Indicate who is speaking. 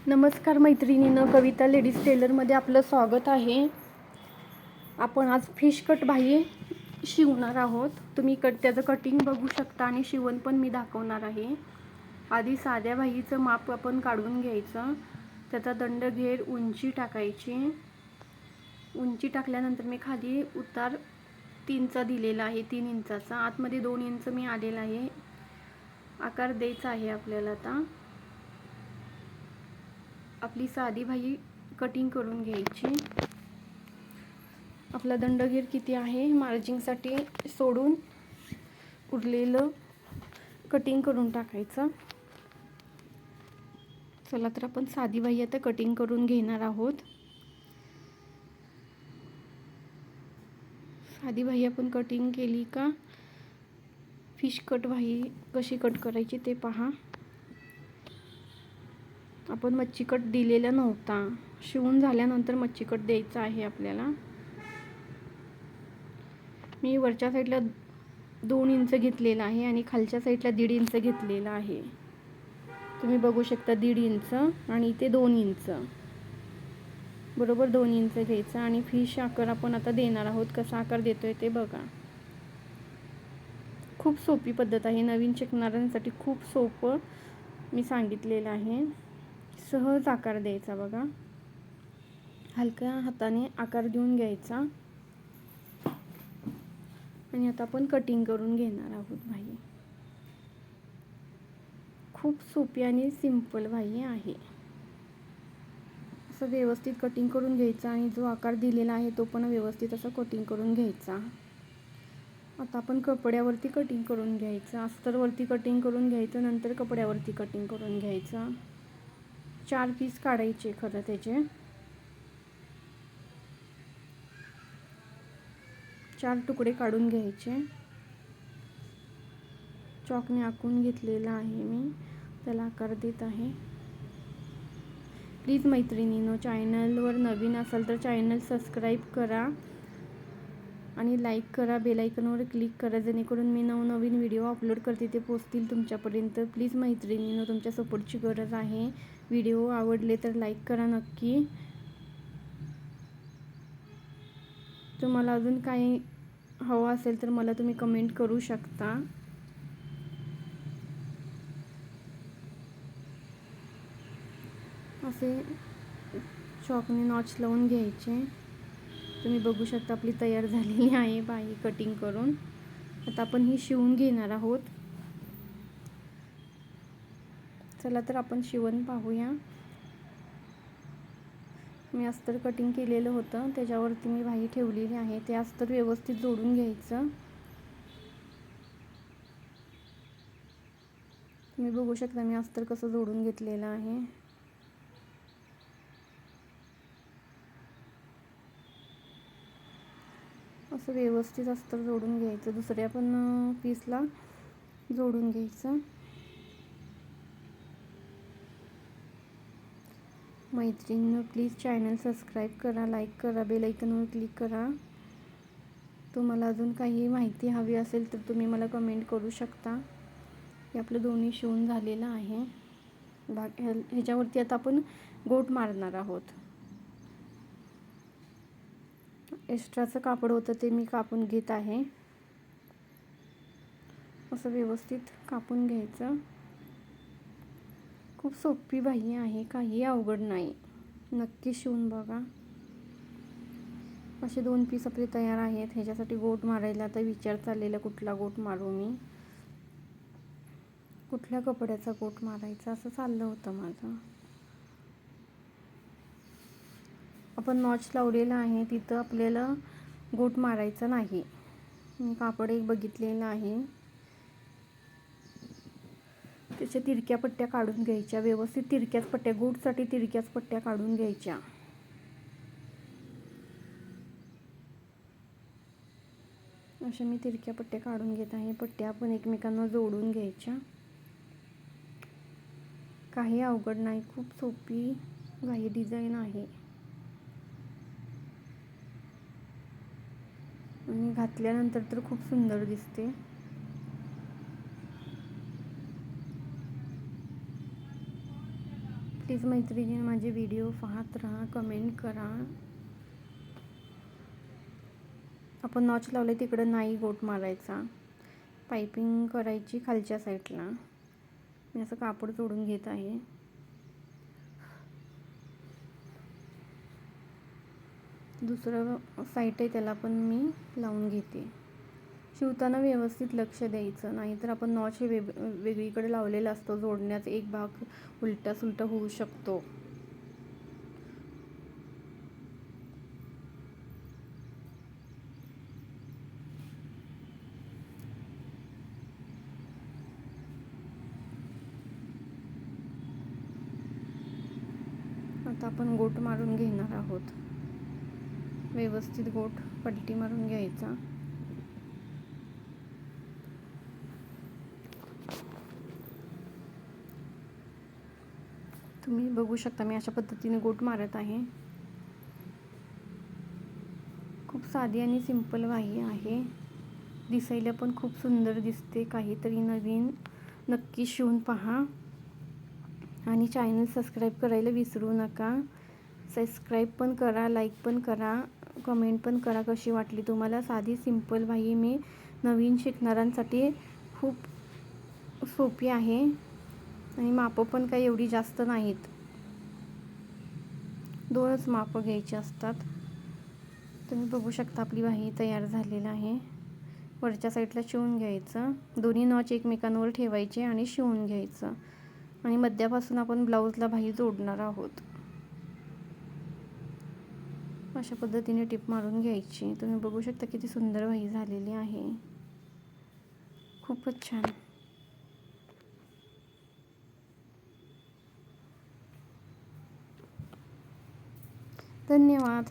Speaker 1: नमस्कार मैत्रिणींनो, कविता लेडीज टेलरमध्ये आपलं स्वागत आहे. आपण आज फिश कट बाही शिवणार आहोत. तुम्ही त्याचं कटिंग बघू शकता आणि शिवण पण मी दाखवणार आहे. आधी साध्या बाहीचं माप आपण काढून घ्यायचं. त्याचा दंडघेर उंची टाकायची. उंची टाकल्यानंतर मी खाली उतार 3चा दिलेला आहे, 3 इंचाचा. आतमध्ये 2 इंच मी आलेला आहे. आकार द्यायचा आहे आपल्याला. आता आपली साधी बाही कटिंग करून घ्यायची. आपला दंडघेर किती आहे मार्जिंगसाठी सोडून उरलेलं कटिंग करून टाकायचं. चला तर आपण साधी बाही आता कटिंग करून घेणार आहोत. साधी बाही आपण कटिंग केली का फिश कट बाही कशी कट करायची ते पहा. आपण मच्छी कट दिलेला नव्हता. शिवून झाल्यानंतर मच्छी कट द्यायचा आहे आपल्याला. मी वरच्या साईडला 2 इंच घेतलेला आहे आणि खालच्या साईडला 1.5 इंच घेतलेला आहे. तुम्ही बघू शकता 1.5 इंच आणि इथे 2 इंच, बरोबर 2 इंच घ्यायचा. आणि फिश आकार आपण आता देणार आहोत. कसा आकार देतोय ते बघा. खूप सोपी पद्धत आहे. नवीन शिकणाऱ्यांसाठी खूप सोपं मी सांगितलेलं आहे. सहज आकार द्यायचा बघा. हलक्या हाताने आकार देऊन घ्यायचा. आणि आता आपण कटिंग करून घेणार आहोत बाही. खूप सोपी आणि सिंपल बाही आहे. असं व्यवस्थित कटिंग करून घ्यायचं आणि जो आकार दिलेला आहे तो पण व्यवस्थित असं कटिंग करून घ्यायचा. आता आपण कपड्यावरती कटिंग करून घ्यायचं. अस्तरवरती कटिंग करून घ्यायचं, नंतर कपड्यावरती कटिंग करून घ्यायचं. 4 पीस काढायचे खरं त्याचे. 4 तुकडे काढून घ्यायचे. चॉकने आखून घेतलेला आहे मी. त्याला आकार देत आहे. प्लीज मैत्रिणींनो, चॅनलवर नवीन असाल तर चॅनल सबस्क्राईब करा आणि लाईक करा. बेल आयकॉनवर क्लिक करा, जेणेकरून मी नवनवीन व्हिडिओ अपलोड करते ते पोहोचतील तुमच्यापर्यंत. प्लीज मैत्रिणींनो, तुमच्या सपोर्टची गरज आहे. व्हिडिओ आवडले तर लाईक करा नक्की. तुम्हाला अजून काही हवं असेल तर मला तुम्ही कमेंट करू शकता. असे चॉकने नॉच लावून घ्यायचे. तुम्ही बघू शकता आपली तयार झालेली आहे बाही कटिंग करून. आता आपण ही शिवून घेणार आहोत. चला तर आपण शिवण पाहूया. मी अस्तर कटिंग केलेलं होतं, त्याच्यावरती मी बाही ठेवलेली आहे. ते अस्तर व्यवस्थित जोडून घ्यायचं. तुम्ही बघू शकता मी अस्तर कसं जोडून घेतलेलं आहे. असं व्यवस्थित अस्तर जोडून घ्यायचं. दुसऱ्या पण पीसला जोडून घ्यायचं. मैत्रिणींनो, प्लीज चॅनल सबस्क्राईब करा, लाईक करा, बेल आयकॉनवर क्लिक करा. तुम्हाला अजून काही माहिती हवी असेल तर तुम्ही मला कमेंट करू शकता. हे आपलं दोन्ही शिवून झालेलं आहे. ह्याच्यावरती आता आपण गोट मारणार आहोत. एक्स्ट्राचं कापड होतं ते मी कापून घेत आहे. असं व्यवस्थित कापून घ्यायचं. खूप सोपी बाही आहे, काही अवघड नाही. नक्की शिवून बघा. असे 2 पीस आपले तयार आहेत. ह्याच्यासाठी गोट मारायला आता विचार चाललेला, कुठला गोट मारू मी, कुठल्या कपड्याचा गोट मारायचा असं चाललं होतं माझं. आपण नॉच लावलेला आहे, तिथं आपल्याला गोट मारायचा नाही. मी कापड एक बघितलेलं आहे, त्याच्या तिरक्या पट्ट्या काढून घ्यायच्या. व्यवस्थित तिरक्याच पट्ट्या, गोटसाठी तिरक्याच पट्ट्या काढून घ्यायच्या. अशा मी तिरक्या पट्ट्या काढून घेत आहे. पट्ट्या आपण एकमेकांना जोडून घ्यायच्या. काही अवघड नाही, खूप सोपी बाही डिझाईन आहे आणि घातल्यानंतर तर खूप सुंदर दिसते. प्लीज मैत्रिणी माझे व्हिडिओ पाहत राहा, कमेंट करा. आपण नॉच लावले तिकडं नाही गोट मारायचा, पायपिंग करायची खालच्या साईडला. मी असं कापड तोडून घेत आहे. दुसरं साईड आहे त्याला पण मी लावून घेते. शिवताना व्यवस्थित लक्ष द्यायचं, नाहीतर आपण नॉच हे वेगळीकडे लावलेला असतो, जोडण्याचा एक भाग उलटा सुलटा होऊ शकतो. आता आपण गोट मारून घेणार आहोत. व्यवस्थित गोट पट्टी मारून घ्यायचा. तुम्ही बघू शकता मी अशा पद्धतीने गोट मारत आहे. खूप साधी आणि सिंपल बाही आहे. दिसायला पण खूप सुंदर दिसते. काहीतरी नवीन नक्की शिवून पहा आणि चॅनल सबस्क्राईब करायला विसरू नका. सबस्क्राईब पण करा, लाईक पण करा, कमेंट पण करा कशी वाटली तुम्हाला. साधी सिंपल बाही मी नवीन शिकणाऱ्यांसाठी खूप सोपी आहे आणि मापं पण काही एवढी जास्त नाहीत. 2च मापं घ्यायची असतात. तुम्ही बघू शकता आपली बाही तयार झालेली आहे. वरच्या साईडला शिवून घ्यायचं, दोन्ही नॉच एकमेकांवर ठेवायचे आणि शिवून घ्यायचं आणि मध्यापासून आपण ब्लाऊजला बाही जोडणार आहोत. अशा पद्धतीने टिप मारून घ्यायची. तुम्ही बघू शकता किती सुंदर बाही झालेली आहे. खूपच छान. धन्यवाद.